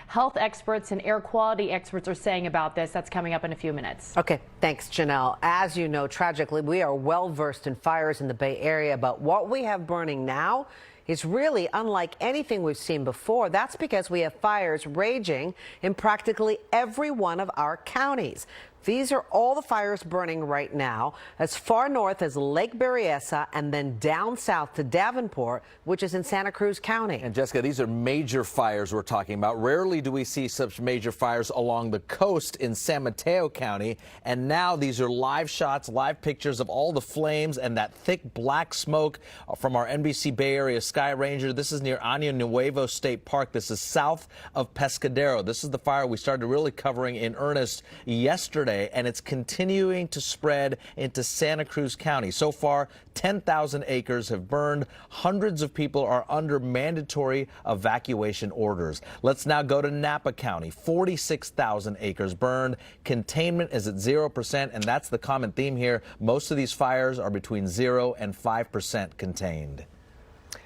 health experts and air quality experts are saying about this. That's coming up in a few minutes. Okay, thanks, Janelle. As you know, tragically, we are well versed in fires in the Bay Area, but what we have burning now is really unlike anything we've seen before. That's because we have fires raging in practically every one of our counties. These are all the fires burning right now, as far north as Lake Berryessa and then down south to Davenport, which is in Santa Cruz County. And Jessica, these are major fires we're talking about. Rarely do we see such major fires along the coast in San Mateo County. And now these are live shots, live pictures of all the flames and that thick black smoke from our NBC Bay Area Sky Ranger. This is near Año Nuevo State Park. This is south of Pescadero. This is the fire we started really covering in earnest yesterday, and it's continuing to spread into Santa Cruz County. So far, 10,000 acres have burned. Hundreds of people are under mandatory evacuation orders. Let's now go to Napa County. 46,000 acres burned. Containment is at 0%, and that's the common theme here. Most of these fires are between 0 and 5% contained.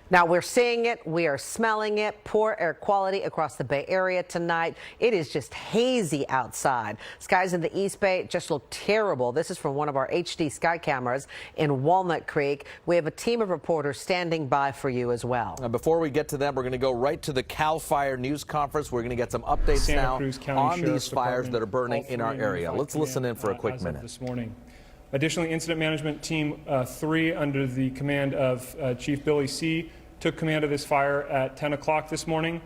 Now we're seeing it, we are smelling it, poor air quality across the Bay Area tonight. It is just hazy outside. Skies in the East Bay just look terrible. This is from one of our HD sky cameras in Walnut Creek. We have a team of reporters standing by for you as well. Now, before we get to them, we're going to go right to the CAL FIRE news conference. We're going to get some updates now on these fires that are burning in our area. Let's listen in for a quick minute. This morning. Additionally, Incident Management Team 3 under the command of Chief Billy C. took command of this fire at 10 o'clock this morning.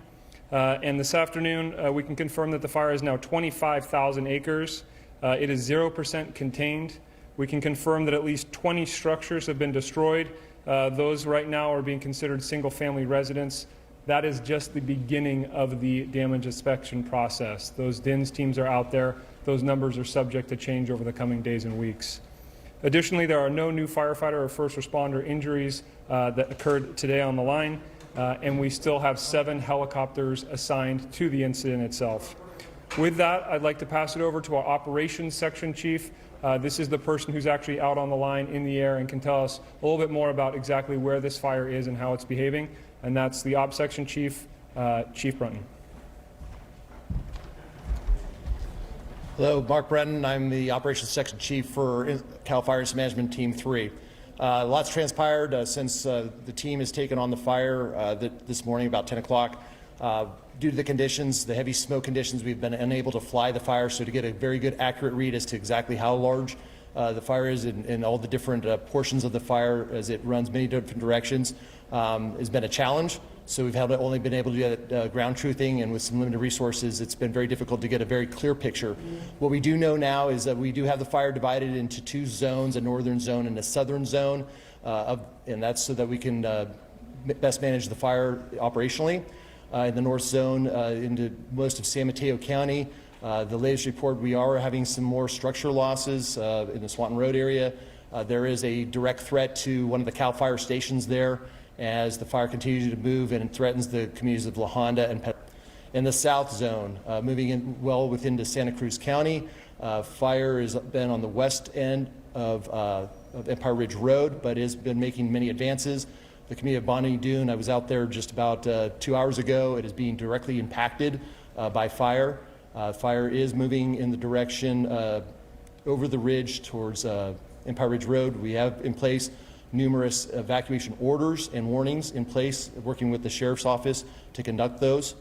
And this afternoon, we can confirm that the fire is now 25,000 acres. It is 0% contained. We can confirm that at least 20 structures have been destroyed. Those right now are being considered single-family residents. That is just the beginning of the damage inspection process. Those DINS teams are out there. Those numbers are subject to change over the coming days and weeks. Additionally, there are no new firefighter or first responder injuries that occurred today on the line, and we still have 7 helicopters assigned to the incident itself. With that, I'd like to pass it over to our operations section chief. This is the person who's actually out on the line in the air and can tell us a little bit more about exactly where this fire is and how it's behaving, and that's the ops section chief, Chief Brunton. Hello, Mark Brennan. I'm the Operations Section Chief for CAL FIRE Management Team 3. Lots transpired since the team has taken on the fire this morning about 10 o'clock. Due to the conditions, the heavy smoke conditions, we've been unable to fly the fire, so to get a very good, accurate read as to exactly how large the fire is and all the different portions of the fire as it runs many different directions has been a challenge. So we've only been able to do that ground truthing, and with some limited resources, it's been very difficult to get a very clear picture. What we do know now is that we do have the fire divided into 2 zones, a northern zone and a southern zone, and that's so that we can best manage the fire operationally. In the north zone, into most of San Mateo County, the latest report, we are having some more structure losses in the Swanton Road area. There is a direct threat to one of the CAL FIRE stations there, as the fire continues to move and threatens the communities of La Honda and in the south zone, moving in well within to Santa Cruz County. Fire has been on the west end of Empire Ridge Road, but has been making many advances. The community of Bonnie Doon, I was out there just about 2 hours ago. It is being directly impacted by fire. Fire is moving in the direction over the ridge towards Empire Ridge Road. We have in place numerous evacuation orders and warnings in place, working with the Sheriff's Office to conduct those.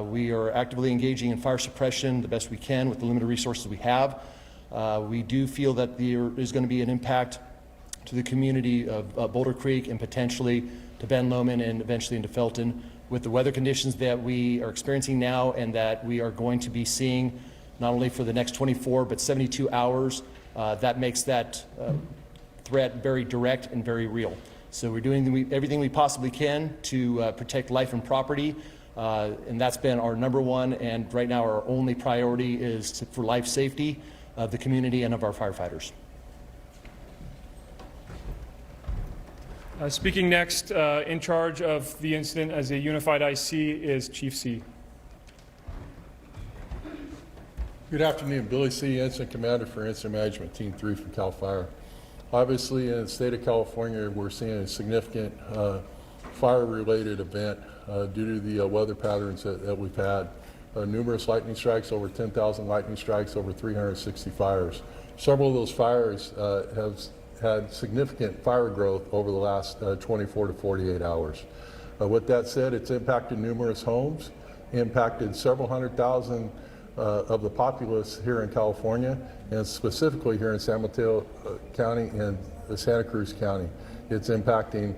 We are actively engaging in fire suppression the best we can with the limited resources we have. We do feel that there is going to be an impact to the community of Boulder Creek and potentially to Ben Lomond and eventually into Felton with the weather conditions that we are experiencing now and that we are going to be seeing not only for the next 24 but 72 hours. That makes that threat very direct and very real. So we're doing everything we possibly can to protect life and property, and that's been our number one and right now our only priority is for life safety of the community and of our firefighters. Speaking next, in charge of the incident as a unified IC is Chief C. Good afternoon, Billy C., Incident Commander for Incident Management Team 3 from CAL FIRE. Obviously, in the state of California, we're seeing a significant fire-related event due to the weather patterns that we've had numerous lightning strikes, over 10,000 lightning strikes, over 360 fires. Several of those fires have had significant fire growth over the last 24 to 48 hours. With that said, it's impacted numerous homes, impacted several hundred thousand of the populace here in California, and specifically here in San Mateo County and Santa Cruz County. It's impacting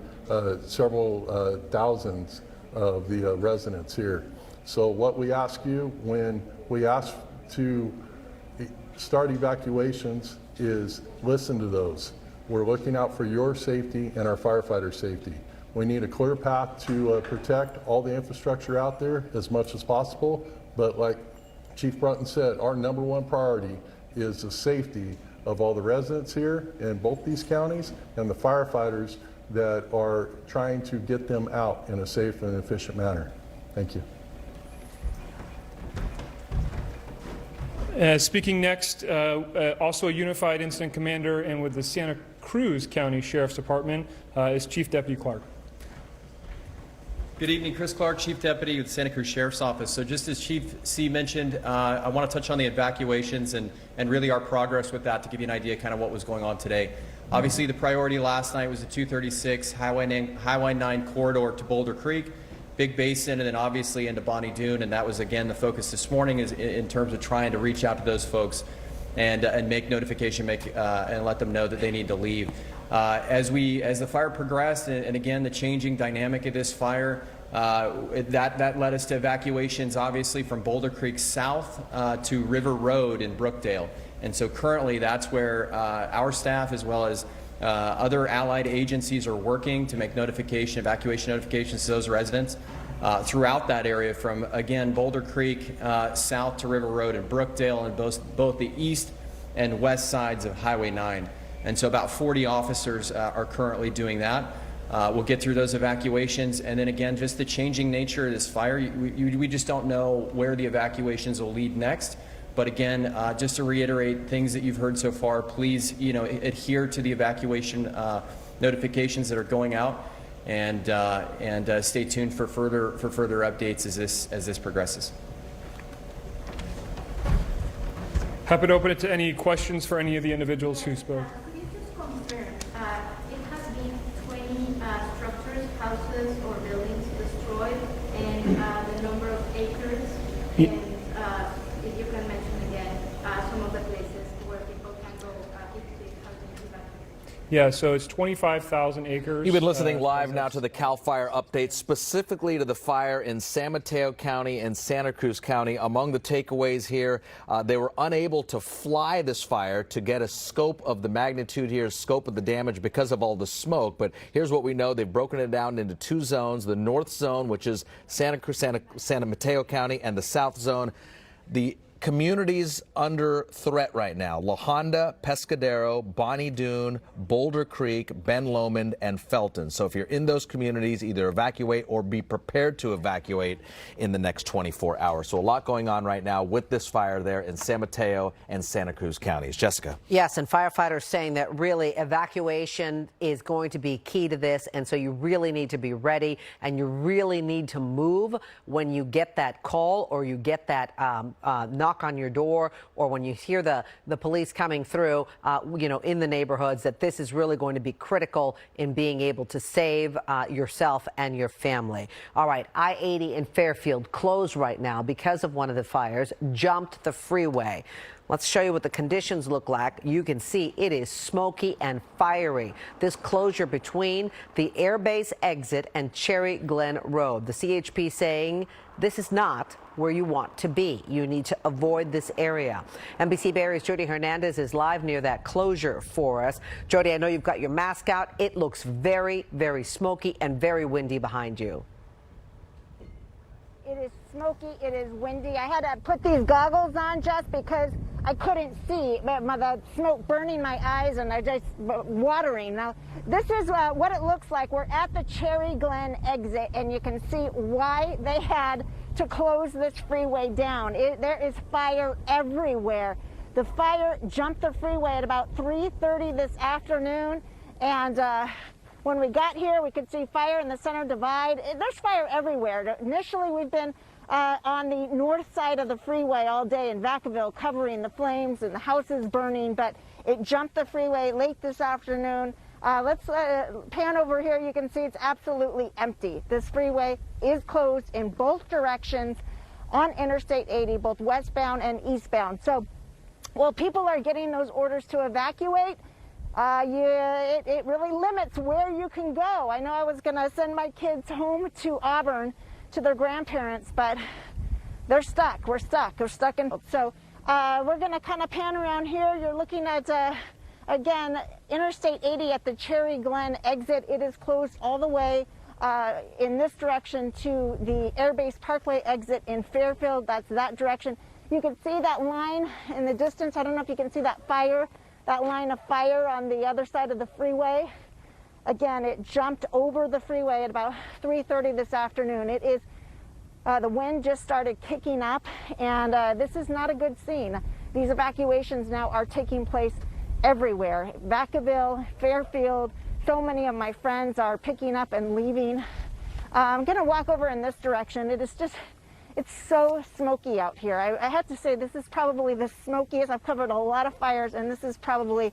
several thousands of the residents here. So what we ask you when we ask to start evacuations is listen to those. We're looking out for your safety and our firefighters' safety. We need a clear path to protect all the infrastructure out there as much as possible, but like Chief Brunton said, our number one priority is the safety of all the residents here in both these counties and the firefighters that are trying to get them out in a safe and efficient manner. Thank you. Speaking next, also a unified incident commander and with the Santa Cruz County Sheriff's Department is Chief Deputy Clark. Good evening, Chris Clark, Chief Deputy with Santa Cruz Sheriff's Office. So just as Chief C mentioned, I want to touch on the evacuations and really our progress with that to give you an idea kind of what was going on today. Obviously, the priority last night was the 236 Highway 9 corridor to Boulder Creek, Big Basin, and then obviously into Bonnie Doon. And that was, again, the focus this morning is in terms of trying to reach out to those folks and make notification, and let them know that they need to leave. As the fire progressed, and again, the changing dynamic of this fire, that led us to evacuations, obviously, from Boulder Creek south to River Road in Brookdale. And so currently, that's where our staff, as well as other allied agencies, are working to make evacuation notifications to those residents throughout that area from, again, Boulder Creek south to River Road in Brookdale, and both the east and west sides of Highway 9. And so about 40 officers are currently doing that. We'll get through those evacuations, and then again, just the changing nature of this fire, we just don't know where the evacuations will lead next. But again, just to reiterate things that you've heard so far, please, adhere to the evacuation notifications that are going out, and stay tuned for further updates as this progresses. Happy to open it to any questions for any of the individuals who spoke. Could you just confirm, it has been 20 structures, houses, or buildings destroyed, and the number of acres, and if you can mention again some of the places where people can go if they have been evacuated. Yeah, so it's 25,000 acres. You've been listening live now to the CAL FIRE update, specifically to the fire in San Mateo County and Santa Cruz County. Among the takeaways here, they were unable to fly this fire to get a scope of the magnitude here, scope of the damage because of all the smoke. But here's what we know. They've broken it down into two zones, the north zone, which is Santa Mateo County, and the south zone. The communities under threat right now: La Honda, Pescadero, Bonnie Doon, Boulder Creek, Ben Lomond, and Felton. So if you're in those communities, either evacuate or be prepared to evacuate in the next 24 hours. So a lot going on right now with this fire there in San Mateo and Santa Cruz counties. Jessica. Yes, and firefighters saying that really evacuation is going to be key to this, and so you really need to be ready, and you really need to move when you get that call or you get that knock on your door, or when you hear the police coming through, in the neighborhoods, that this is really going to be critical in being able to save yourself and your family. All right, I-80 in Fairfield closed right now because of one of the fires, jumped the freeway. Let's show you what the conditions look like. You can see it is smoky and fiery. This closure between the Air Base exit and Cherry Glen Road. The CHP saying this is not where you want to be. You need to avoid this area. NBC Bay Area's Jody Hernandez is live near that closure for us. Jody, I know you've got your mask out. It looks very, very smoky and very windy behind you. It is smoky, it is windy. I had to put these goggles on just because I couldn't see. The smoke burning my eyes and I just watering. Now, this is what it looks like. We're at the Cherry Glen exit, and you can see why they had to close this freeway down. There is fire everywhere. The fire jumped the freeway at about 3:30 this afternoon, and when we got here, we could see fire in the center divide. There's fire everywhere. Initially, we've been on the north side of the freeway all day in Vacaville, covering the flames and the houses burning, but it jumped the freeway late this afternoon. Let's pan over here. You can see it's absolutely empty. This freeway is closed in both directions on Interstate 80, both westbound and eastbound. So, well, people are getting those orders to evacuate. It really limits where you can go. I know I was going to send my kids home to Auburn to their grandparents, but they're stuck. We're stuck. We're stuck in. So we're going to kind of pan around here. You're looking at, again, Interstate 80 at the Cherry Glen exit. It is closed all the way in this direction to the Air Base Parkway exit in Fairfield. That's that direction. You can see that line in the distance. I don't know if you can see that fire, that line of fire on the other side of the freeway. Again, it jumped over the freeway at about 3:30 this afternoon. It is, the wind just started kicking up, and this is not a good scene. These evacuations now are taking place everywhere. Vacaville, Fairfield, so many of my friends are picking up and leaving. I'm going to walk over in this direction. It is just, it's so smoky out here. I have to say this is probably the smokiest. I've covered a lot of fires, and this is probably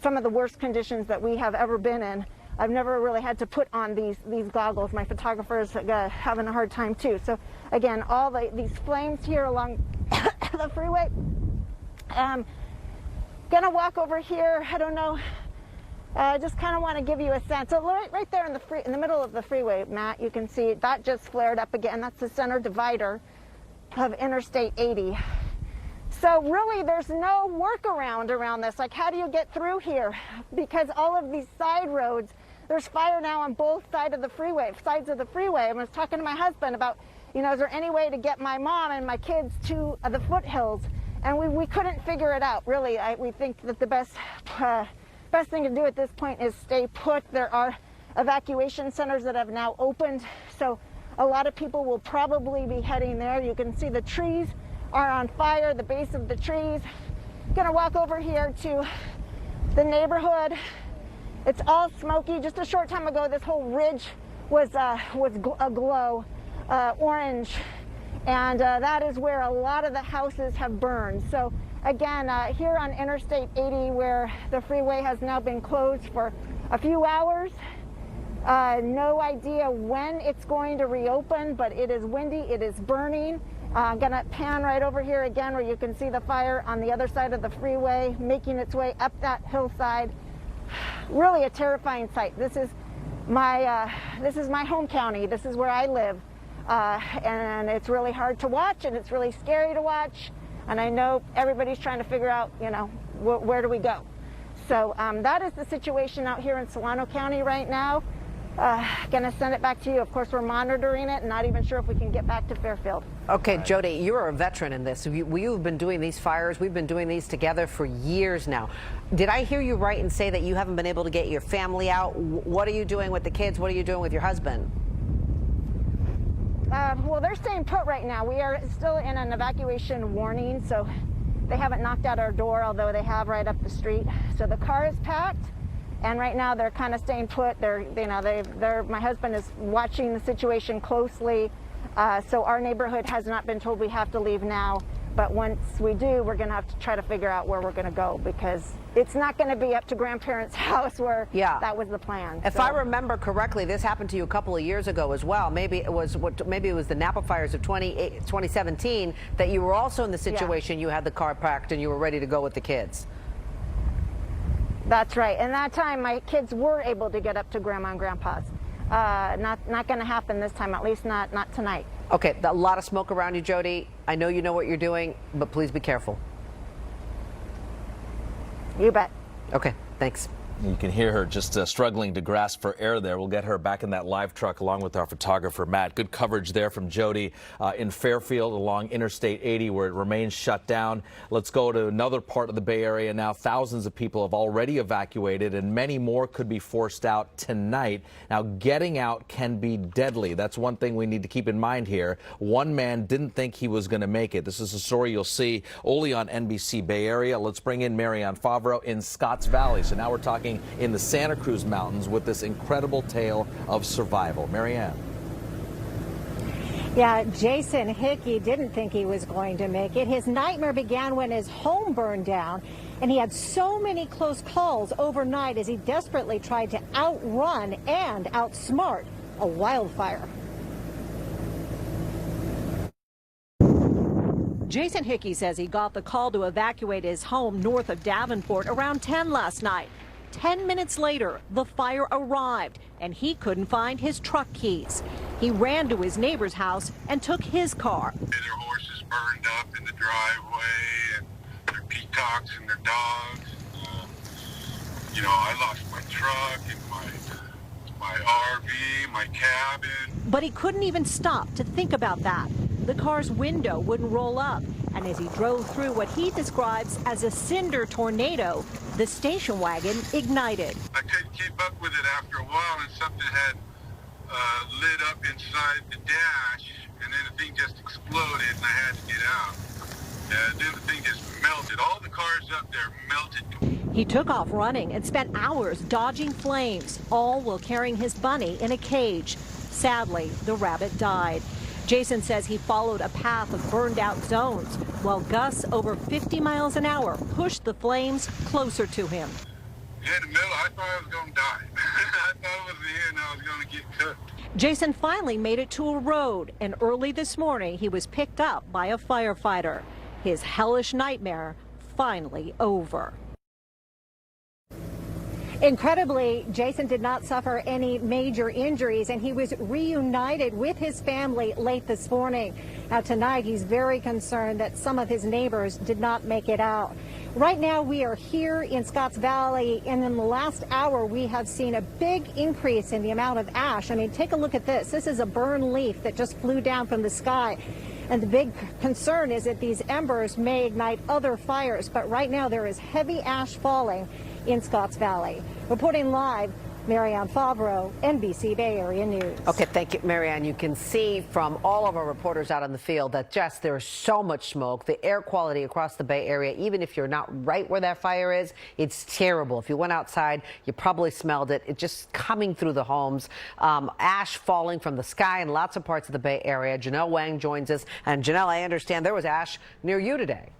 some of the worst conditions that we have ever been in. I've never really had to put on these goggles. My photographer's having a hard time too. So again, all these flames here along the freeway. Gonna walk over here. I don't know. I just kind of want to give you a sense. So right there in the middle of the freeway, Matt, you can see that just flared up again. That's the center divider of Interstate 80. So really, there's no workaround around this. Like, how do you get through here? Because all of these side roads, there's fire now on both sides of the freeway. I was talking to my husband about, you know, is there any way to get my mom and my kids to the foothills? And we couldn't figure it out. Really, we think that the best thing to do at this point is stay put. There are evacuation centers that have now opened, so a lot of people will probably be heading there. You can see the trees are on fire, the base of the trees. Gonna walk over here to the neighborhood. It's all smoky. Just a short time ago, this whole ridge was aglow, orange, and that is where a lot of the houses have burned. So again, here on Interstate 80, where the freeway has now been closed for a few hours, no idea when it's going to reopen, but it is windy, it is burning. I'm gonna pan right over here again where you can see the fire on the other side of the freeway making its way up that hillside. Really a terrifying sight. This is my home county. This is where I live, and it's really hard to watch, and it's really scary to watch. And I know everybody's trying to figure out, you know, where do we go? So that is the situation out here in Solano County right now. Gonna send it back to you. Of course, we're monitoring it, and not even sure if we can get back to Fairfield. Okay, Jody, you're a veteran in this. You've been doing these fires. We've been doing these together for years now. Did I hear you right and say that you haven't been able to get your family out? What are you doing with the kids? What are you doing with your husband? Well, they're staying put right now. We are still in an evacuation warning, so they haven't knocked out our door, although they have right up the street. So the car is packed, and right now they're kind of staying put. My husband is watching the situation closely. So our neighborhood has not been told we have to leave now, but once we do, we're going to have to try to figure out where we're going to go, because it's not going to be up to grandparents' house where that was the plan. If I remember correctly, this happened to you a couple of years ago as well. Maybe it was the Napa fires of 2017 that you were also in the situation. You had the car packed and you were ready to go with the kids. That's right. And that time, my kids were able to get up to Grandma and Grandpa's. Not going to happen this time, at least not tonight. Okay, a lot of smoke around you, Jody. I know you know what you're doing, but please be careful. You bet. Okay, thanks. You can hear her just struggling to grasp for air there. We'll get her back in that live truck along with our photographer, Matt. Good coverage there from Jody in Fairfield along Interstate 80, where it remains shut down. Let's go to another part of the Bay Area now. Thousands of people have already evacuated, and many more could be forced out tonight. Now, getting out can be deadly. That's one thing we need to keep in mind here. One man didn't think he was going to make it. This is a story you'll see only on NBC Bay Area. Let's bring in Marianne Favreau in Scotts Valley. So now we're talking in the Santa Cruz Mountains with this incredible tale of survival. Marianne. Yeah, Jason Hickey didn't think he was going to make it. His nightmare began when his home burned down, and he had so many close calls overnight as he desperately tried to outrun and outsmart a wildfire. Jason Hickey says he got the call to evacuate his home north of Davenport around 10 last night. 10 minutes later, the fire arrived, and he couldn't find his truck keys. He ran to his neighbor's house and took his car. Their horses burned up in the driveway, and their peacocks and their dogs. I lost my truck and my RV, my cabin. But he couldn't even stop to think about that. The car's window wouldn't roll up, and as he drove through what he describes as a cinder tornado, the station wagon ignited. I couldn't keep up with it after a while, and something had lit up inside the dash, and then the thing just exploded, and I had to get out. Then the thing just melted. All the cars up there melted. He took off running and spent hours dodging flames, all while carrying his bunny in a cage. Sadly, the rabbit died. Jason says he followed a path of burned out zones while gusts over 50 miles an hour pushed the flames closer to him. In the middle, I thought I was going to die. I thought it was the end. I was going to get cooked. Jason finally made it to a road, and early this morning he was picked up by a firefighter. His hellish nightmare finally over. Incredibly, Jason did not suffer any major injuries, and he was reunited with his family late this morning. Now tonight, he's very concerned that some of his neighbors did not make it out. Right now, we are here in Scotts Valley, and in the last hour, we have seen a big increase in the amount of ash. I mean, take a look at this. This is a burned leaf that just flew down from the sky. And the big concern is that these embers may ignite other fires. But right now, there is heavy ash falling in Scotts Valley. Reporting live, Marianne Favreau, NBC Bay Area News. Okay, thank you, Marianne. You can see from all of our reporters out in the field that just there's so much smoke. The air quality across the Bay Area, even if you're not right where that fire is, it's terrible. If you went outside, you probably smelled it. It's just coming through the homes. Ash falling from the sky in lots of parts of the Bay Area. Janelle Wang joins us. And Janelle, I understand there was ash near you today.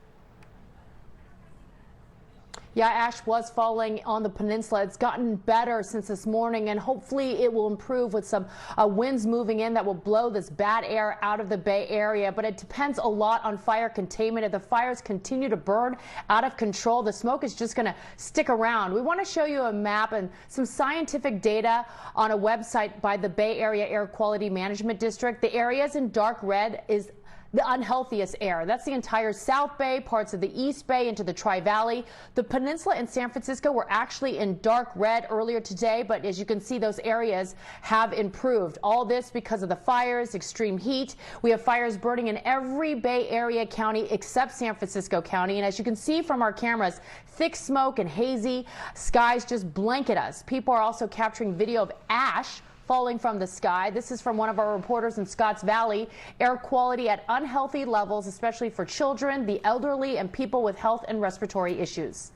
Yeah, ash was falling on the peninsula. It's gotten better since this morning, and hopefully it will improve with some winds moving in that will blow this bad air out of the Bay Area. But it depends a lot on fire containment. If the fires continue to burn out of control, the smoke is just going to stick around. We want to show you a map and some scientific data on a website by the Bay Area Air Quality Management District. The areas in dark red is the unhealthiest air. That's the entire South Bay, parts of the East Bay into the Tri-Valley. The peninsula and San Francisco were actually in dark red earlier today, but as you can see, those areas have improved. All this because of the fires, extreme heat. We have fires burning in every Bay Area county except San Francisco County. And as you can see from our cameras, thick smoke and hazy skies just blanket us. People are also capturing video of ash falling from the sky. This is from one of our reporters in Scotts Valley. Air quality at unhealthy levels, especially for children, the elderly, and people with health and respiratory issues.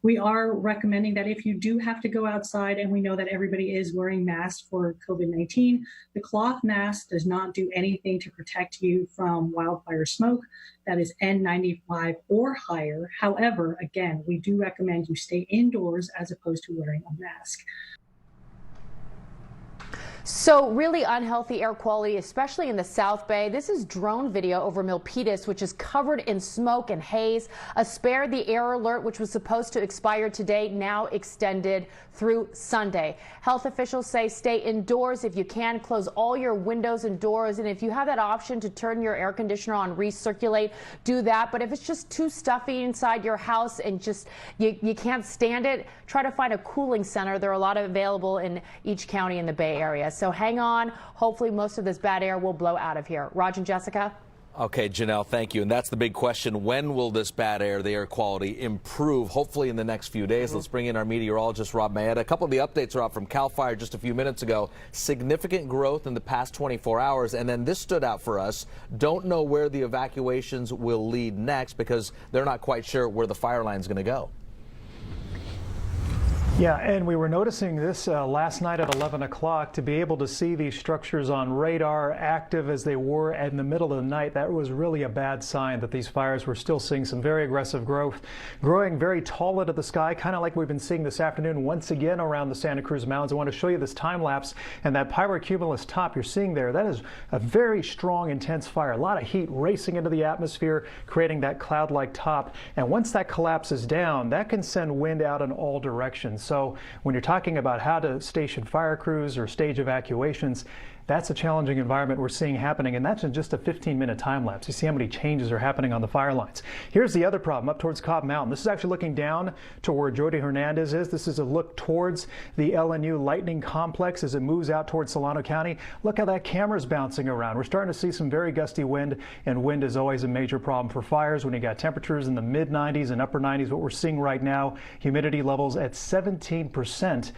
We are recommending that if you do have to go outside, and we know that everybody is wearing masks for COVID-19, the cloth mask does not do anything to protect you from wildfire smoke. That is N95 or higher. However, again, we do recommend you stay indoors as opposed to wearing a mask. So really unhealthy air quality, especially in the South Bay. This is drone video over Milpitas, which is covered in smoke and haze. A spare the air alert, which was supposed to expire today, now extended through Sunday. Health officials say stay indoors if you can. Close all your windows and doors. And if you have that option to turn your air conditioner on, recirculate, do that. But if it's just too stuffy inside your house and just you can't stand it, try to find a cooling center. There are a lot available in each county in the Bay Area. So hang on. Hopefully most of this bad air will blow out of here. Raj and Jessica. Okay, Janelle, thank you. And that's the big question. When will this bad air, the air quality, improve? Hopefully in the next few days. Let's bring in our meteorologist, Rob Mayetta. A couple of the updates are out from CAL FIRE just a few minutes ago. Significant growth in the past 24 hours. And then this stood out for us. Don't know where the evacuations will lead next because they're not quite sure where the fire line is going to go. Yeah, and we were noticing this last night at 11 o'clock. To be able to see these structures on radar active as they were in the middle of the night, that was really a bad sign that these fires were still seeing some very aggressive growth, growing very tall into the sky, kind of like we've been seeing this afternoon once again around the Santa Cruz Mountains. I want to show you this time lapse, and that pyrocumulus top you're seeing there, that is a very strong, intense fire. A lot of heat racing into the atmosphere, creating that cloud-like top. And once that collapses down, that can send wind out in all directions. So when you're talking about how to station fire crews or stage evacuations, that's a challenging environment we're seeing happening, and that's in just a 15-minute time lapse. You see how many changes are happening on the fire lines. Here's the other problem up towards Cobb Mountain. This is actually looking down to where Jordi Hernandez is. This is a look towards the LNU Lightning Complex as it moves out towards Solano County. Look how that camera's bouncing around. We're starting to see some very gusty wind, and wind is always a major problem for fires when you got temperatures in the mid-90s and upper 90s. What we're seeing right now, humidity levels at 17%.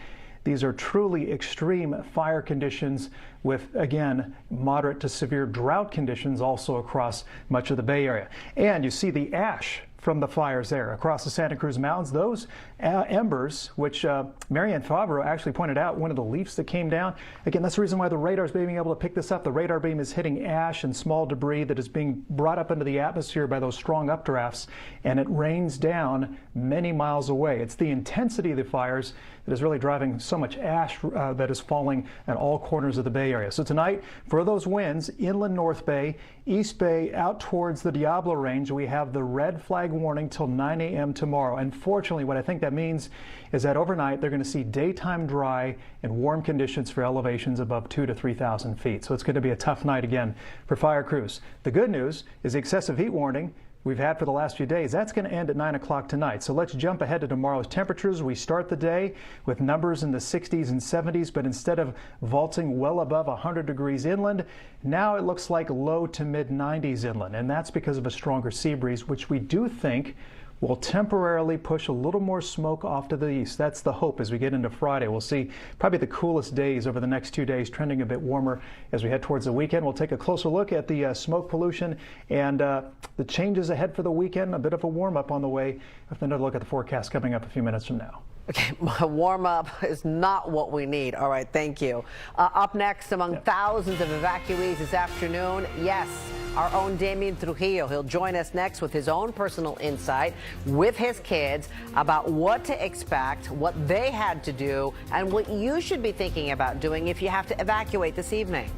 These are truly extreme fire conditions with, again, moderate to severe drought conditions also across much of the Bay Area. And you see the ash from the fires there across the Santa Cruz Mountains. Those embers, which Marianne Favreau actually pointed out, one of the leaves that came down. Again, that's the reason why the radar is being able to pick this up. The radar beam is hitting ash and small debris that is being brought up into the atmosphere by those strong updrafts, and it rains down many miles away. It's the intensity of the fires that is really driving so much ash that is falling at all corners of the Bay Area. So tonight, for those winds, inland North Bay, East Bay, out towards the Diablo Range, we have the red flag warning till 9 a.m. tomorrow. And fortunately, what I think that means is that overnight they're going to see daytime dry and warm conditions for elevations above 2,000 to 3,000 feet. So it's going to be a tough night again for fire crews. The good news is the excessive heat warning we've had for the last few days, that's going to end at 9 o'clock tonight. So let's jump ahead to tomorrow's temperatures. We start the day with numbers in the 60s and 70s, but instead of vaulting well above 100 degrees inland, now it looks like low to mid 90s inland. And that's because of a stronger sea breeze, which we do think will temporarily push a little more smoke off to the east. That's the hope as we get into Friday. We'll see probably the coolest days over the next 2 days, trending a bit warmer as we head towards the weekend. We'll take a closer look at the smoke pollution and the changes ahead for the weekend. A bit of a warm-up on the way. With another look at the forecast coming up a few minutes from now. Okay, warm up is not what we need. All right, thank you. Up next, among thousands of evacuees this afternoon, yes, our own Damien Trujillo. He'll join us next with his own personal insight with his kids about what to expect, what they had to do, and what you should be thinking about doing if you have to evacuate this evening.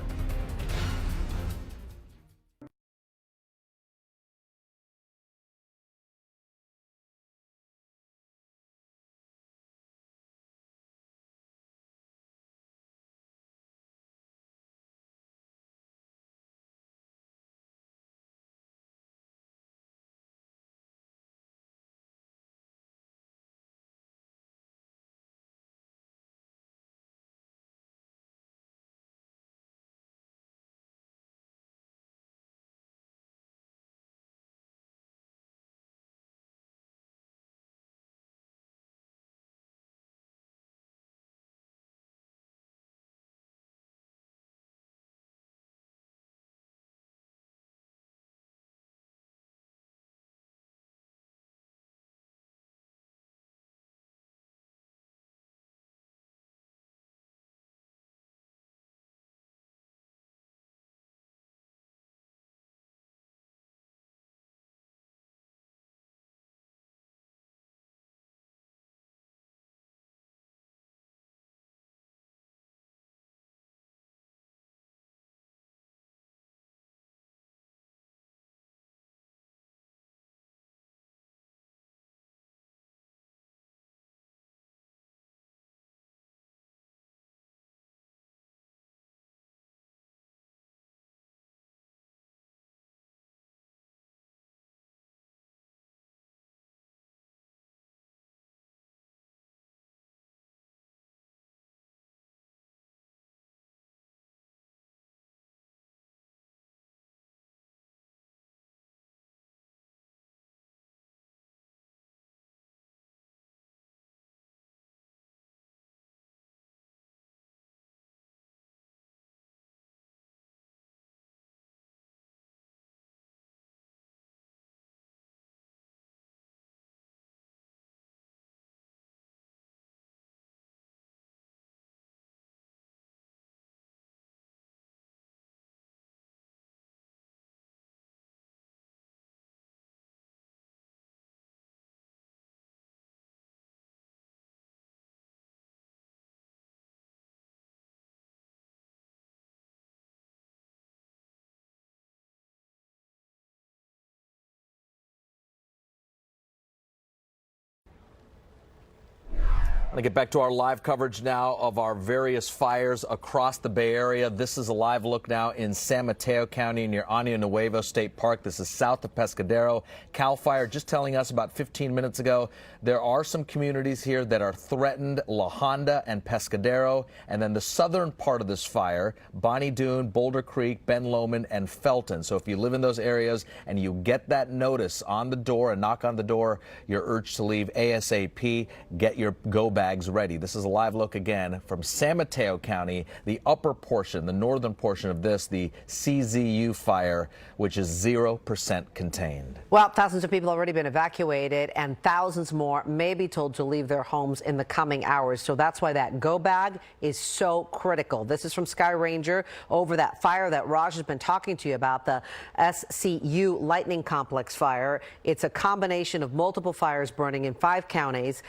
To get back to our live coverage now of our various fires across the Bay Area. This is a live look now in San Mateo County near Año Nuevo State Park. This is south of Pescadero. CAL FIRE just telling us about 15 minutes ago there are some communities here that are threatened, La Honda and Pescadero. And then the southern part of this fire, Bonnie Doon, Boulder Creek, Ben Lomond, and Felton. So if you live in those areas and you get that notice on the door, a knock on the door, you're urged to leave ASAP. Get your go bags ready. This is a live look again from San Mateo County, the upper portion, the northern portion of this, the CZU fire, which is 0% contained. Well, thousands of people have already been evacuated and thousands more may be told to leave their homes in the coming hours. So that's why that go bag is so critical. This is from Sky Ranger over that fire that Raj has been talking to you about, the SCU Lightning Complex fire. It's a combination of multiple fires burning in 5 counties.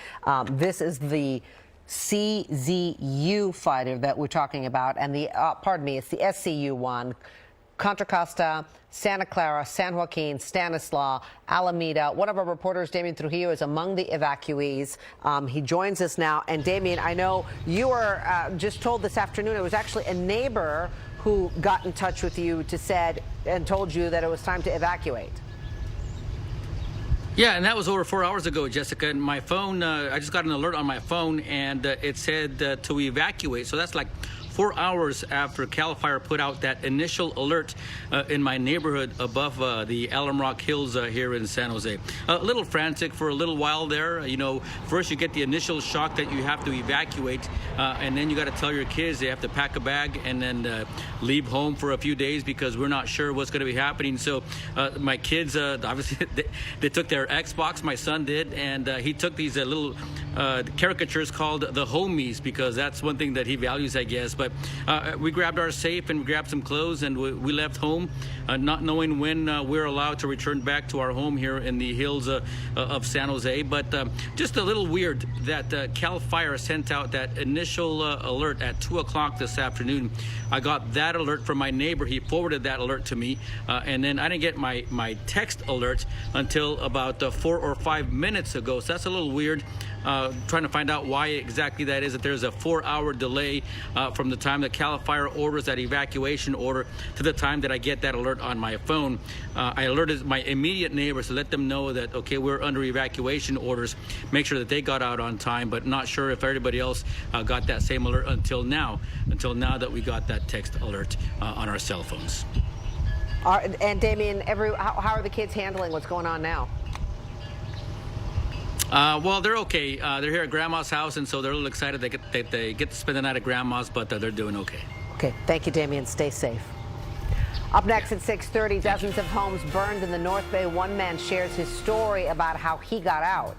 This is the CZU fighter that we're talking about, and the it's the SCU one. Contra Costa, Santa Clara, San Joaquin, Stanislaus, Alameda. One of our reporters, Damien Trujillo, is among the evacuees. He joins us now. And Damien, I know you were just told this afternoon it was actually a neighbor who got in touch with you and told you that it was time to evacuate. Yeah, and that was over 4 hours ago, Jessica. And my phone, I just got an alert on my phone, and it said to evacuate. So that's like 4 hours after CAL FIRE put out that initial alert in my neighborhood above the Alum Rock Hills here in San Jose. A little frantic for a little while there. You know, first you get the initial shock that you have to evacuate, and then you got to tell your kids they have to pack a bag and then leave home for a few days because we're not sure what's going to be happening. So my kids, obviously, they took their Xbox, my son did, and he took these little caricatures called the homies because that's one thing that he values, I guess. But we grabbed our safe and we grabbed some clothes and we left home, not knowing when we're allowed to return back to our home here in the hills of San Jose. But just a little weird that CAL FIRE sent out that initial alert at 2 o'clock this afternoon. I got that alert from my neighbor. He forwarded that alert to me, and then I didn't get my text alert until about 4 or 5 minutes ago. So that's a little weird. Trying to find out why exactly that is, that there's a 4-hour delay from the time that CAL FIRE orders that evacuation order to the time that I get that alert on my phone. I alerted my immediate neighbors to let them know that, okay, we're under evacuation orders, make sure that they got out on time, but not sure if everybody else got that same alert until now that we got that text alert on our cell phones. And Damien, how are the kids handling what's going on now? Well, they're okay. They're here at Grandma's house, and so they're a little excited they get to spend the night at Grandma's, but they're doing okay. Okay, thank you, Damien. Stay safe. Up next at 6:30, dozens of homes burned in the North Bay. One man shares his story about how he got out.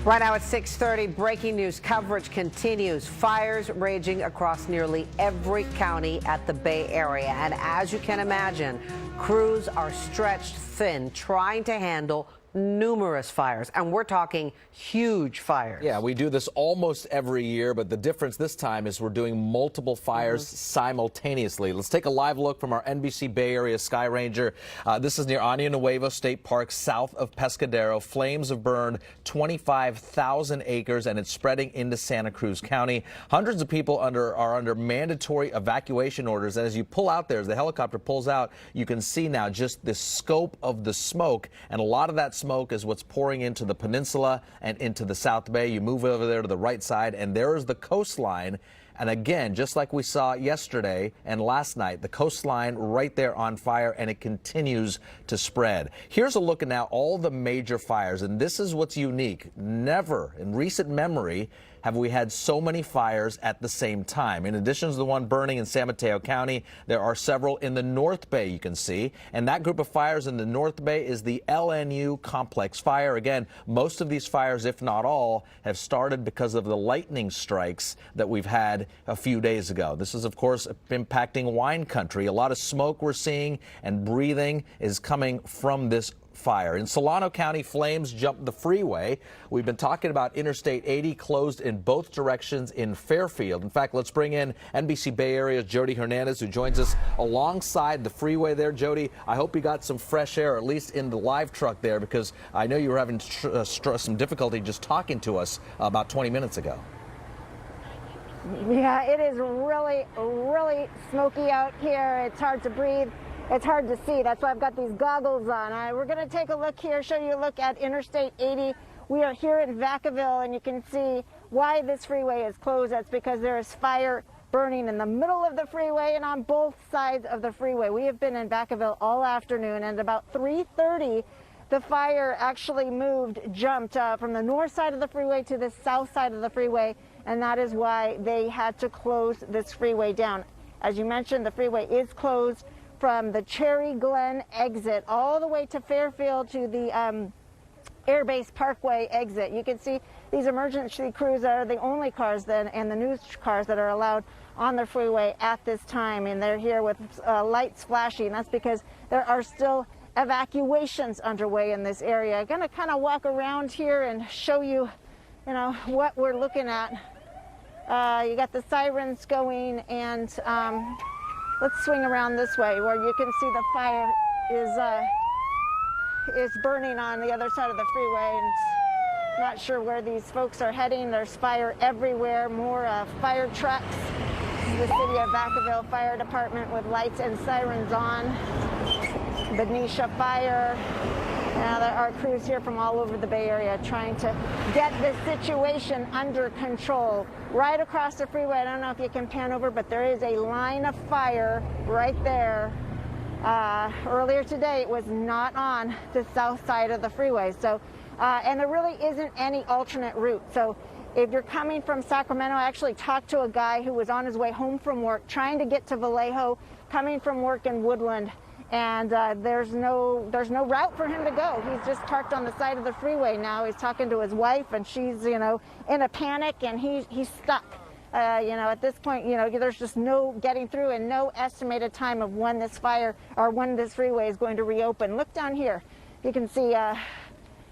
Right now at 6:30, breaking news coverage continues. Fires raging across nearly every county at the Bay Area. And as you can imagine, crews are stretched thin trying to handle numerous fires, and we're talking huge fires. Yeah, we do this almost every year, but the difference this time is we're doing multiple fires simultaneously. Let's take a live look from our NBC Bay Area Sky Ranger. This is near Año Nuevo State Park, south of Pescadero. Flames have burned 25,000 acres, and it's spreading into Santa Cruz County. Hundreds of people are under mandatory evacuation orders, and as you pull out there, as the helicopter pulls out, you can see now just the scope of the smoke, and a lot of that smoke is what's pouring into the peninsula and into the South Bay. You move over there to the right side, and there is the coastline. And again, just like we saw yesterday and last night, the coastline right there on fire, and it continues to spread. Here's a look at now all the major fires, and this is what's unique. Never in recent memory have we had so many fires at the same time. In addition to the one burning in San Mateo County, there are several in the North Bay you can see. And that group of fires in the North Bay is the LNU complex fire. Again, most of these fires, if not all, have started because of the lightning strikes that we've had a few days ago. This is, of course, impacting wine country. A lot of smoke we're seeing and breathing is coming from this fire. In Solano County, flames jumped the freeway. We've been talking about Interstate 80 closed in both directions in Fairfield. In fact, let's bring in NBC Bay Area's Jody Hernandez, who joins us alongside the freeway there. Jody, I hope you got some fresh air, at least in the live truck there, because I know you were having some difficulty just talking to us about 20 minutes ago. Yeah, it is really, really smoky out here. It's hard to breathe. It's hard to see. That's why I've got these goggles on. We're going to take a look here, show you a look at Interstate 80. We are here in Vacaville, and you can see why this freeway is closed. That's because there is fire burning in the middle of the freeway and on both sides of the freeway. We have been in Vacaville all afternoon, and about 3:30, the fire actually jumped from the north side of the freeway to the south side of the freeway, and that is why they had to close this freeway down. As you mentioned, the freeway is closed from the Cherry Glen exit all the way to Fairfield to the Air Base Parkway exit. You can see these emergency crews are the only cars then, and the news cars that are allowed on the freeway at this time, and they're here with lights flashing. That's because there are still evacuations underway in this area. I'm going to kind of walk around here and show you, what we're looking at. You got the sirens going, and let's swing around this way where you can see the fire is burning on the other side of the freeway, and not sure where these folks are heading. There's fire everywhere, more fire trucks. This is the City of Vacaville Fire Department with lights and sirens on. Benicia Fire. Now there are crews here from all over the Bay Area trying to get the situation under control. Right across the freeway, I don't know if you can pan over, but there is a line of fire right there. Earlier today, it was not on the south side of the freeway. So, and there really isn't any alternate route. So if you're coming from Sacramento, I actually talked to a guy who was on his way home from work, trying to get to Vallejo, coming from work in Woodland. And there's no route for him to go. He's just parked on the side of the freeway now. He's talking to his wife, and she's, in a panic, and he's stuck. At this point, there's just no getting through and no estimated time of when this fire or when this freeway is going to reopen. Look down here. You can see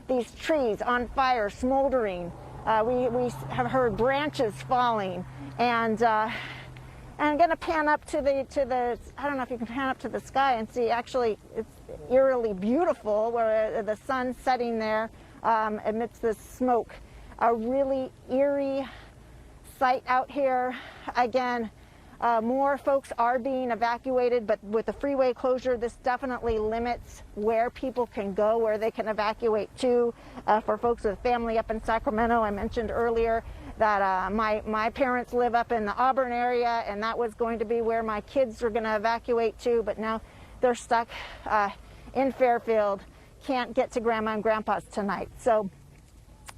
these trees on fire, smoldering. We have heard branches falling, and I'm going to pan up to the, I don't know if you can pan up to the sky and see, actually, it's eerily beautiful where the sun's setting there amidst the smoke. A really eerie sight out here. Again, more folks are being evacuated, but with the freeway closure, this definitely limits where people can go, where they can evacuate to. For folks with family up in Sacramento, I mentioned earlier that my parents live up in the Auburn area, and that was going to be where my kids were going to evacuate to, but now they're stuck in Fairfield, can't get to Grandma and Grandpa's tonight. So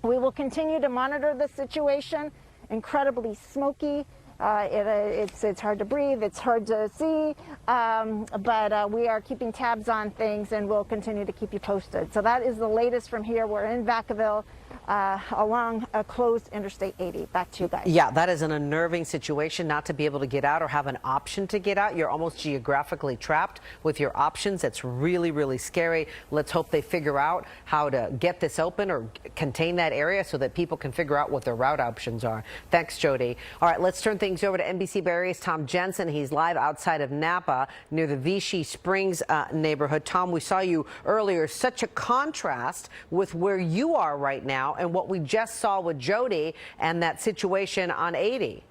we will continue to monitor the situation. Incredibly smoky. It's hard to breathe, it's hard to see, but we are keeping tabs on things, and we'll continue to keep you posted. So that is the latest from here. We're in Vacaville. along a closed Interstate 80. Back to you guys. Yeah, that is an unnerving situation, not to be able to get out or have an option to get out. You're almost geographically trapped with your options. That's really, really scary. Let's hope they figure out how to get this open or contain that area so that people can figure out what their route options are. Thanks, Jody. All right, let's turn things over to NBC Bay Area's Tom Jensen. He's live outside of Napa near the Vichy Springs neighborhood. Tom, we saw you earlier. Such a contrast with where you are right now and what we just saw with Jody and that situation on 80.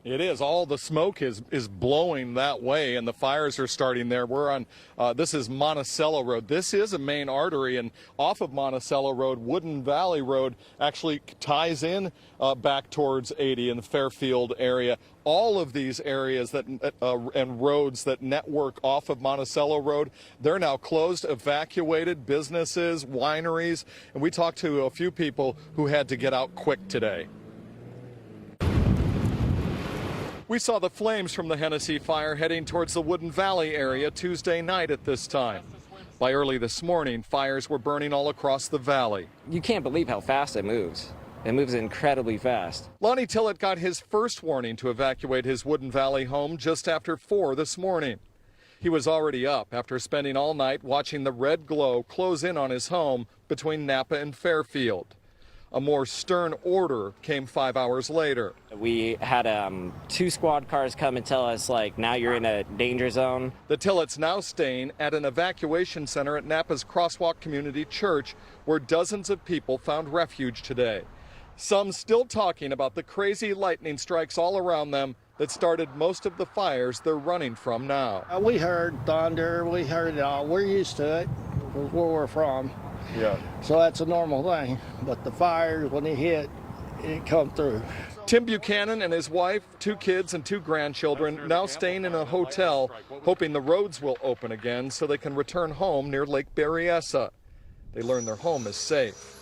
It is. All the smoke is blowing that way, and the fires are starting there. We're on, this is Monticello Road. This is a main artery, and off of Monticello Road, Woodin Valley Road actually ties in back towards 80 in the Fairfield area. All of these areas that and roads that network off of Monticello Road, they're now closed, evacuated, businesses, wineries, and we talked to a few people who had to get out quick today. We saw the flames from the Hennessy fire heading towards the Woodin Valley area Tuesday night at this time. By early this morning, fires were burning all across the valley. You can't believe how fast it moves. It moves incredibly fast. Lonnie Tillett got his first warning to evacuate his Woodin Valley home just after 4 this morning. He was already up after spending all night watching the red glow close in on his home between Napa and Fairfield. A more stern order came 5 hours later. We had 2 squad cars come and tell us, like, now you're in a danger zone. The Tilletts now staying at an evacuation center at Napa's Crosswalk Community Church, where dozens of people found refuge today. Some still talking about the crazy lightning strikes all around them that started most of the fires they're running from now. We heard thunder, we heard it all. We're used to it, where we're from. Yeah. So that's a normal thing. But the fires, when they hit, it come through. Tim Buchanan and his wife, 2 kids and 2 grandchildren now staying in a hotel, hoping the roads will open again so they can return home near Lake Berryessa. They learn their home is safe.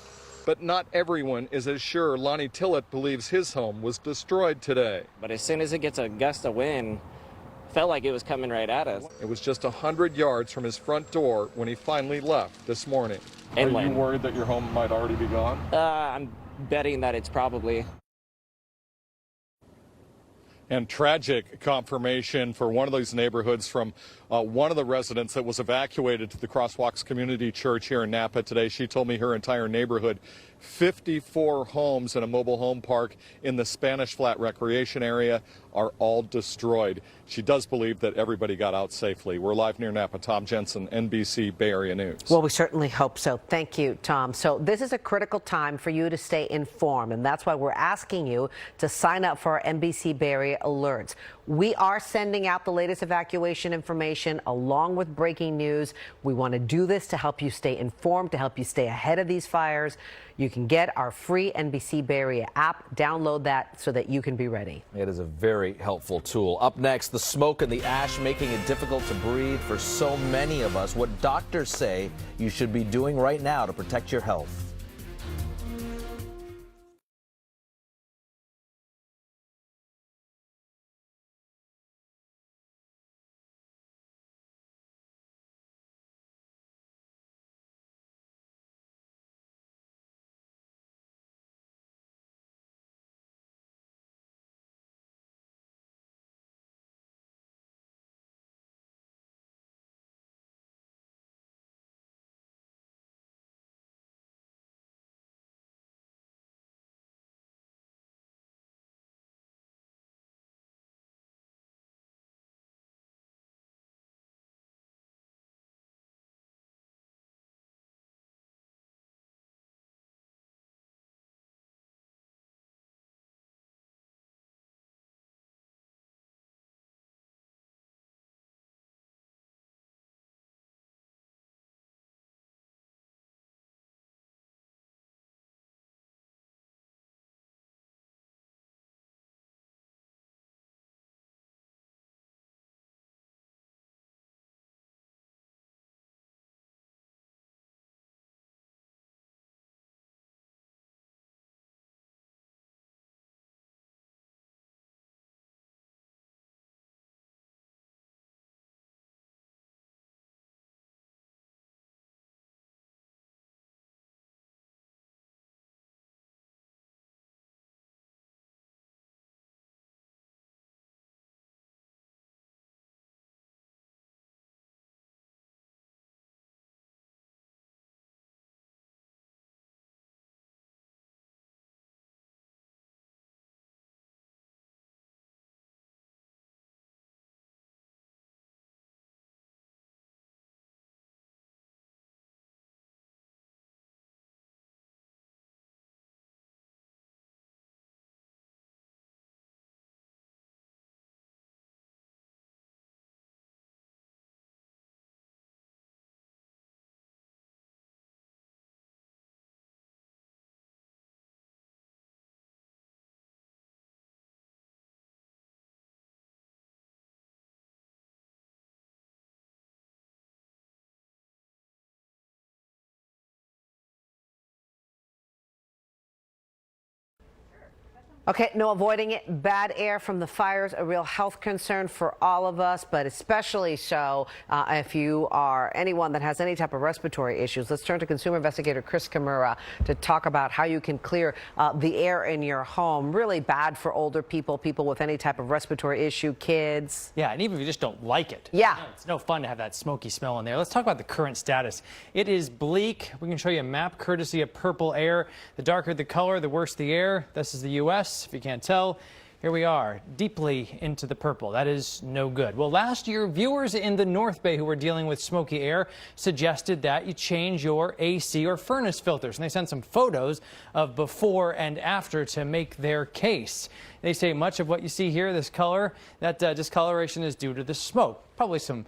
But not everyone is as sure. Lonnie Tillett believes his home was destroyed today. But as soon as it gets a gust of wind, felt like it was coming right at us. It was just 100 yards from his front door when he finally left this morning. Are you worried that your home might already be gone? I'm betting that it's probably. And tragic confirmation for one of these neighborhoods from one of the residents that was evacuated to the Crosswalks Community Church here in Napa today. She told me her entire neighborhood, 54 homes in a mobile home park in the Spanish Flat Recreation area, are all destroyed. She does believe that everybody got out safely. We're live near Napa. Tom Jensen, NBC Bay Area News. Well, we certainly hope so. Thank you, Tom. So this is a critical time for you to stay informed, and that's why we're asking you to sign up for our NBC Bay Area alerts. We are sending out the latest evacuation information along with breaking news. We want to do this to help you stay informed, to help you stay ahead of these fires. You can get our free NBC Bay Area app. Download that so that you can be ready. It is a very helpful tool. Up next, the smoke and the ash making it difficult to breathe for so many of us. What doctors say you should be doing right now to protect your health. Okay, no avoiding it. Bad air from the fires, a real health concern for all of us, but especially so if you are anyone that has any type of respiratory issues. Let's turn to consumer investigator Chris Kimura to talk about how you can clear the air in your home. Really bad for older people, people with any type of respiratory issue, kids. Yeah, and even if you just don't like it. Yeah. It's no fun to have that smoky smell in there. Let's talk about the current status. It is bleak. We can show you a map courtesy of Purple Air. The darker the color, the worse the air. This is the U.S. If you can't tell, here we are, deeply into the purple. That is no good. Well, last year, viewers in the North Bay who were dealing with smoky air suggested that you change your AC or furnace filters. And they sent some photos of before and after to make their case. They say much of what you see here, this color, that discoloration is due to the smoke. Probably some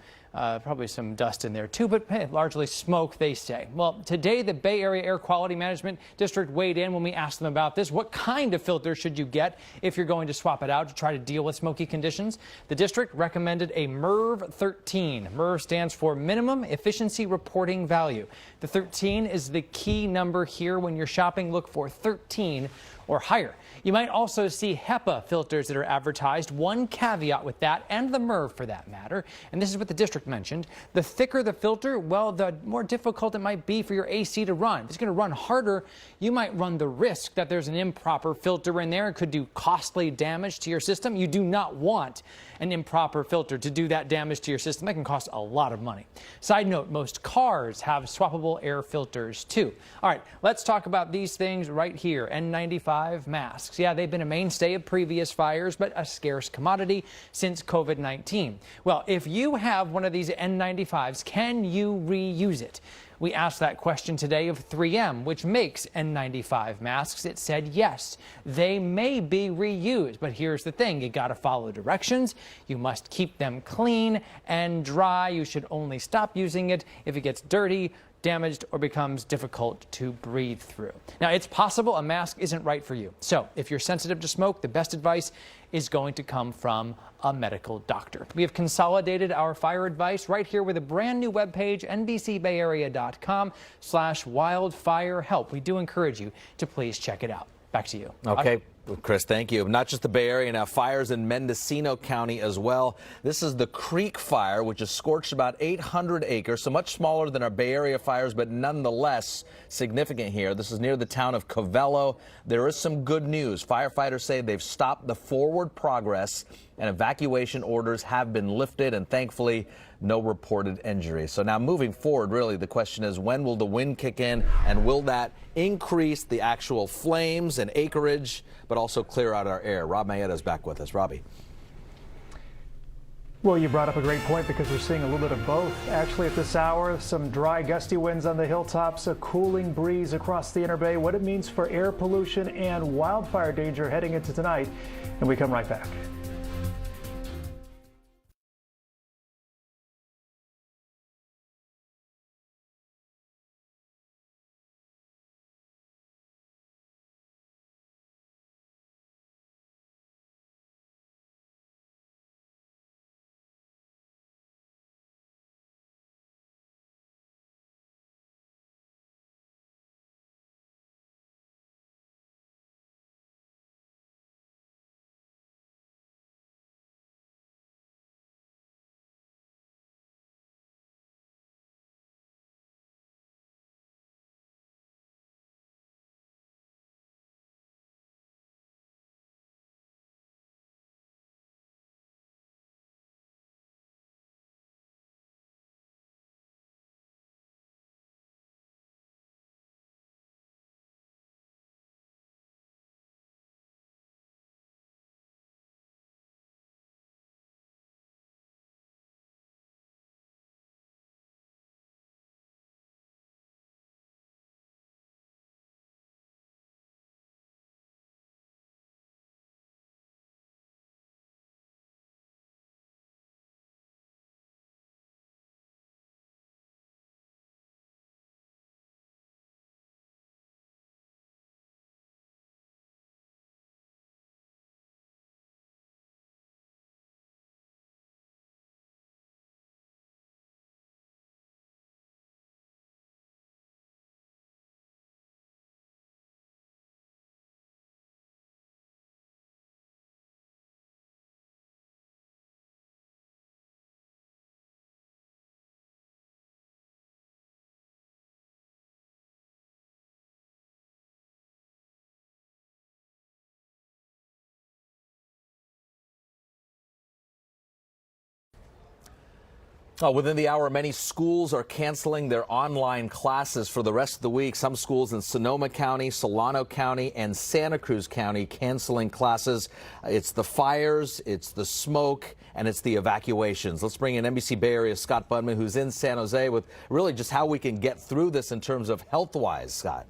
dust in there too, but hey, largely smoke, they say. Well, today the Bay Area Air Quality Management District weighed in when we asked them about this. What kind of filter should you get if you're going to swap it out to try to deal with smoky conditions? The district recommended a MERV 13. MERV stands for Minimum Efficiency Reporting Value. The 13 is the key number here. When you're shopping, look for 13 or higher. You might also see HEPA filters that are advertised. One caveat with that, and the MERV for that matter, and this is what the district mentioned: the thicker the filter, well, the more difficult it might be for your AC to run. If it's going to run harder, you might run the risk that there's an improper filter in there. It could do costly damage to your system. You do not want an improper filter to do that damage to your system. That can cost a lot of money. Side note, most cars have swappable air filters too. All right, let's talk about these things right here. N95 masks. Yeah, they've been a mainstay of previous fires, but a scarce commodity since COVID-19. Well, if you have one of these N95s, can you reuse it? We asked that question today of 3M, which makes N95 masks. It said yes, they may be reused. But here's the thing, you gotta follow directions. You must keep them clean and dry. You should only stop using it if it gets dirty, damaged, or becomes difficult to breathe through. Now, it's possible a mask isn't right for you. So if you're sensitive to smoke, the best advice is going to come from a medical doctor. We have consolidated our fire advice right here with a brand new webpage, nbcbayarea.com/wildfirehelp. We do encourage you to please check it out. Back to you. Okay. Chris, thank you. Not just the Bay Area, now fires in Mendocino County as well. This is the Creek Fire, which has scorched about 800 acres, so much smaller than our Bay Area fires, but nonetheless significant here. This is near the town of Covello. There is some good news. Firefighters say they've stopped the forward progress and evacuation orders have been lifted, and thankfully no reported injuries. So now moving forward, really the question is, when will the wind kick in, and will that increase the actual flames and acreage, but also clear out our air? Rob Mayetta is back with us. Robbie. Well, you brought up a great point, because we're seeing a little bit of both. Actually, at this hour, some dry, gusty winds on the hilltops, a cooling breeze across the inner bay, what it means for air pollution and wildfire danger heading into tonight. And we come right back. Within the hour, many schools are canceling their online classes for the rest of the week. Some schools in Sonoma County, Solano County, and Santa Cruz County canceling classes. It's the fires, it's the smoke, and it's the evacuations. Let's bring in NBC Bay Area Scott Budman, who's in San Jose, with really just how we can get through this in terms of health-wise, Scott.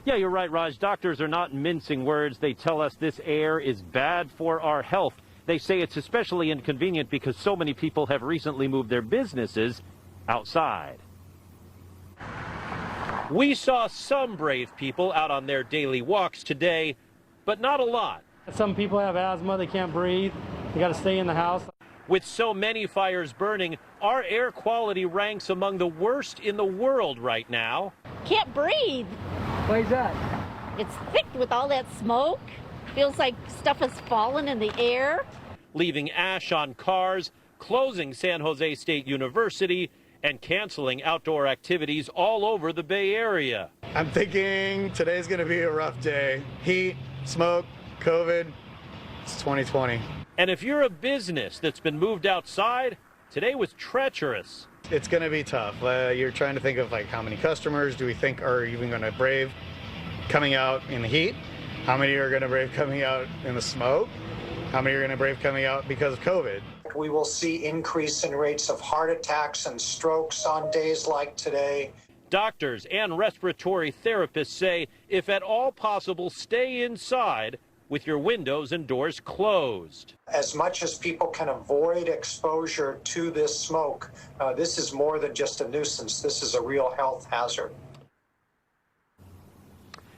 Yeah, you're right, Raj. Doctors are not mincing words. They tell us this air is bad for our health. They say it's especially inconvenient because so many people have recently moved their businesses outside. We saw some brave people out on their daily walks today, but not a lot. Some people have asthma, they can't breathe, they got to stay in the house. With so many fires burning, our air quality ranks among the worst in the world right now. Can't breathe. Why is that? It's thick with all that smoke. Feels like stuff has fallen in the air. Leaving ash on cars, closing San Jose State University, and canceling outdoor activities all over the Bay Area. I'm thinking today's going to be a rough day. Heat, smoke, COVID. It's 2020. And if you're a business that's been moved outside, today was treacherous. It's going to be tough. You're trying to think of how many customers do we think are even going to brave coming out in the heat? How many are going to brave coming out in the smoke? How many are going to brave coming out because of COVID? We will see increase in rates of heart attacks and strokes on days like today. Doctors and respiratory therapists say, if at all possible, stay inside with your windows and doors closed. As much as people can avoid exposure to this smoke, this is more than just a nuisance. This is a real health hazard.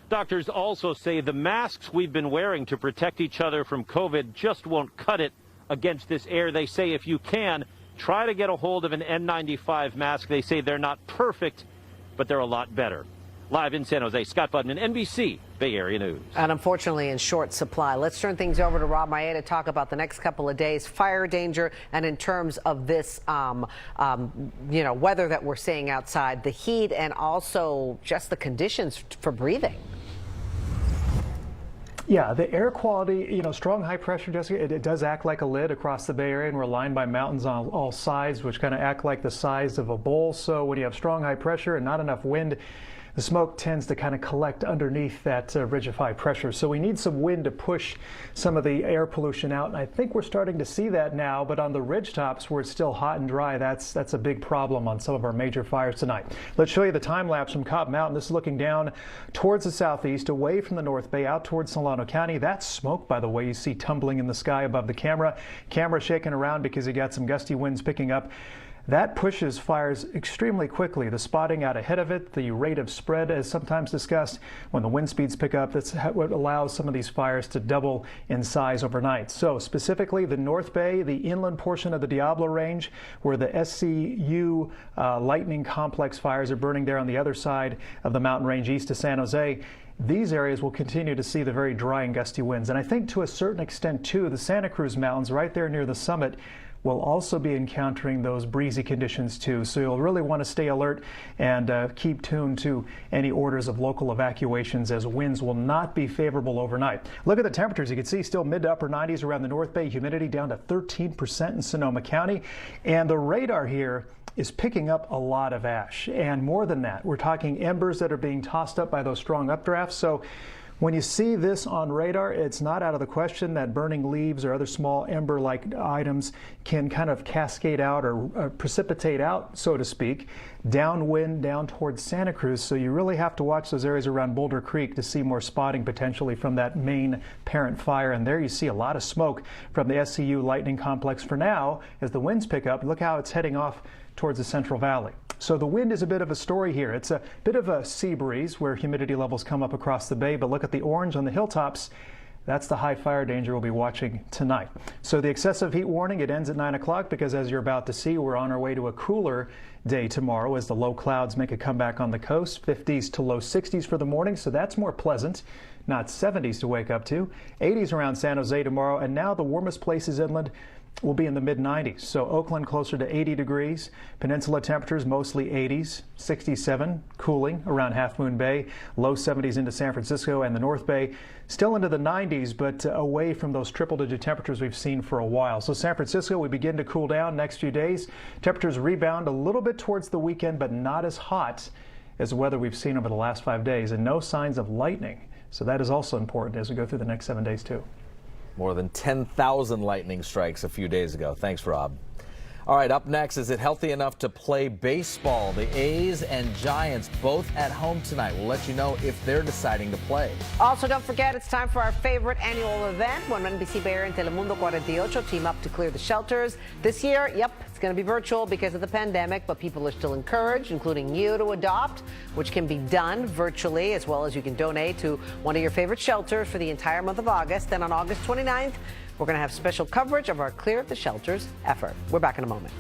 Doctors also say the masks we've been wearing to protect each other from COVID just won't cut it against this air. They say if you can, try to get a hold of an N95 mask. They say they're not perfect, but they're a lot better. Live in San Jose, Scott Budman, NBC Bay Area News. And unfortunately in short supply. Let's turn things over to Rob Maillet to talk about the next couple of days, fire danger, and in terms of this, weather that we're seeing outside, the heat, and also just the conditions for breathing. Yeah, the air quality, strong high pressure, Jessica, it does act like a lid across the Bay Area, and we're lined by mountains on all sides, which kind of act like the size of a bowl. So when you have strong high pressure and not enough wind, the smoke tends to kind of collect underneath that ridge of high pressure. So we need some wind to push some of the air pollution out. And I think we're starting to see that now, but on the ridge tops where it's still hot and dry, that's a big problem on some of our major fires tonight. Let's show you the time lapse from Cobb Mountain. This is looking down towards the southeast, away from the North Bay, out towards Solano County. That's smoke, by the way, you see tumbling in the sky above the camera. Camera shaking around because you got some gusty winds picking up. That pushes fires extremely quickly. The spotting out ahead of it, the rate of spread as sometimes discussed, when the wind speeds pick up, that's what allows some of these fires to double in size overnight. So specifically the North Bay, the inland portion of the Diablo Range, where the SCU lightning complex fires are burning there on the other side of the mountain range east of San Jose. These areas will continue to see the very dry and gusty winds. And I think to a certain extent too, the Santa Cruz Mountains right there near the summit will also be encountering those breezy conditions too. So you'll really want to stay alert and keep tuned to any orders of local evacuations, as winds will not be favorable overnight. Look at the temperatures. You can see still mid to upper 90s around the North Bay, humidity down to 13% in Sonoma County. And the radar here is picking up a lot of ash. And more than that, we're talking embers that are being tossed up by those strong updrafts. So when you see this on radar, it's not out of the question that burning leaves or other small ember-like items can kind of cascade out or precipitate out, so to speak, downwind down towards Santa Cruz. So you really have to watch those areas around Boulder Creek to see more spotting potentially from that main parent fire. And there you see a lot of smoke from the SCU lightning complex. For now, as the winds pick up, look how it's heading off towards the Central Valley. So the wind is a bit of a story here. It's a bit of a sea breeze where humidity levels come up across the bay, but look at the orange on the hilltops. That's the high fire danger we'll be watching tonight. So the excessive heat warning, it ends at 9 o'clock because, as you're about to see, we're on our way to a cooler day tomorrow as the low clouds make a comeback on the coast. 50s to low 60s for the morning, so that's more pleasant. Not 70s to wake up to. 80s around San Jose tomorrow, and now the warmest places inland will be in the mid-90s. So Oakland closer to 80 degrees. Peninsula temperatures mostly 80s, 67, cooling around Half Moon Bay, low 70s into San Francisco and the North Bay. Still into the 90s, but away from those triple-digit temperatures we've seen for a while. So San Francisco, we begin to cool down next few days. Temperatures rebound a little bit towards the weekend, but not as hot as the weather we've seen over the last 5 days, and no signs of lightning. So that is also important as we go through the next 7 days, too. More than 10,000 lightning strikes a few days ago. Thanks, Rob. All right, up next, is it healthy enough to play baseball? The A's and Giants both at home tonight. We'll let you know if they're deciding to play. Also, don't forget, it's time for our favorite annual event when NBC Bay Area and Telemundo 48 team up to clear the shelters. This year, yep, it's going to be virtual because of the pandemic, but people are still encouraged, including you, to adopt, which can be done virtually, as well as you can donate to one of your favorite shelters for the entire month of August. Then on August 29th, we're going to have special coverage of our Clear the Shelters effort. We're back in a moment.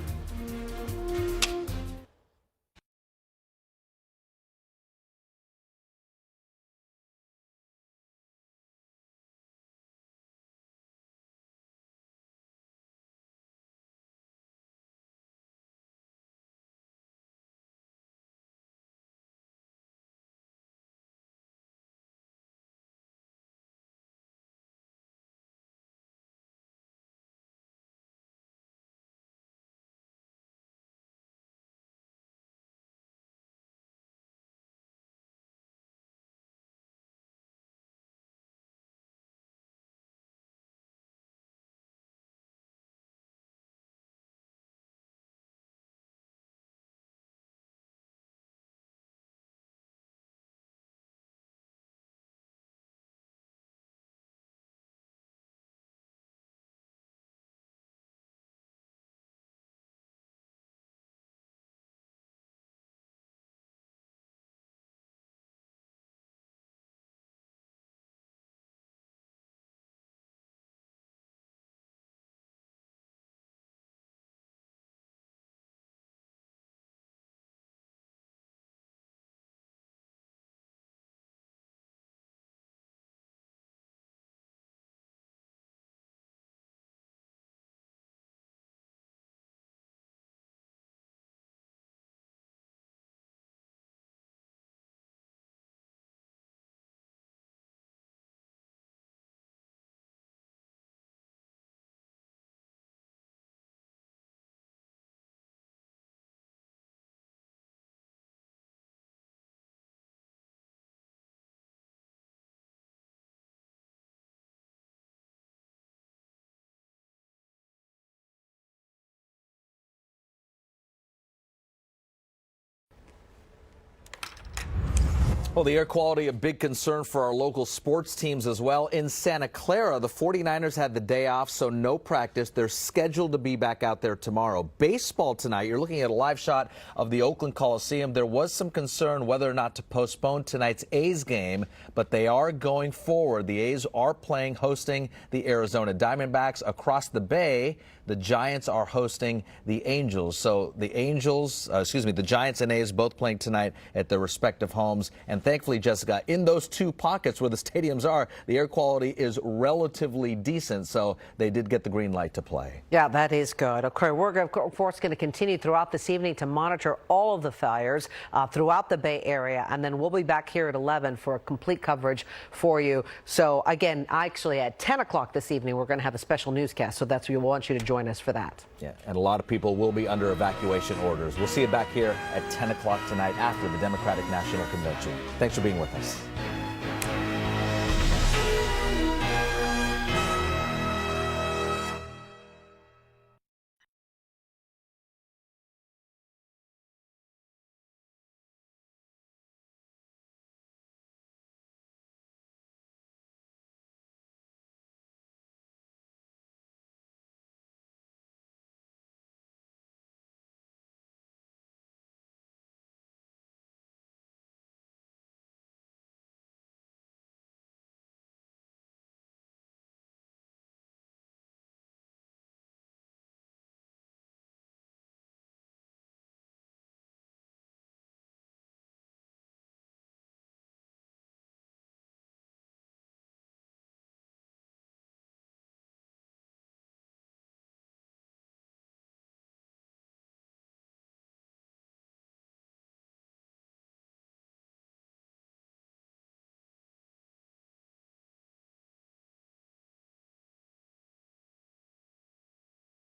Well, the air quality a big concern for our local sports teams as well. In Santa Clara, the 49ers had the day off, so no practice. They're scheduled to be back out there tomorrow. Baseball tonight, you're looking at a live shot of the Oakland Coliseum. There was some concern whether or not to postpone tonight's A's game, but they are going forward. The A's are hosting the Arizona Diamondbacks. Across the bay, the Giants are hosting the Angels. So the Giants and A's both playing tonight at their respective homes. And thankfully, Jessica, in those two pockets where the stadiums are, the air quality is relatively decent. So they did get the green light to play. Yeah, that is good. Okay, we're, of course, going to continue throughout this evening to monitor all of the fires throughout the Bay Area. And then we'll be back here at 11 for a complete coverage for you. So, again, actually at 10 o'clock this evening, we're going to have a special newscast. So that's we want you to join us for that. Yeah, and a lot of people will be under evacuation orders. We'll see you back here at 10 o'clock tonight after the Democratic National Convention. Thanks for being with us.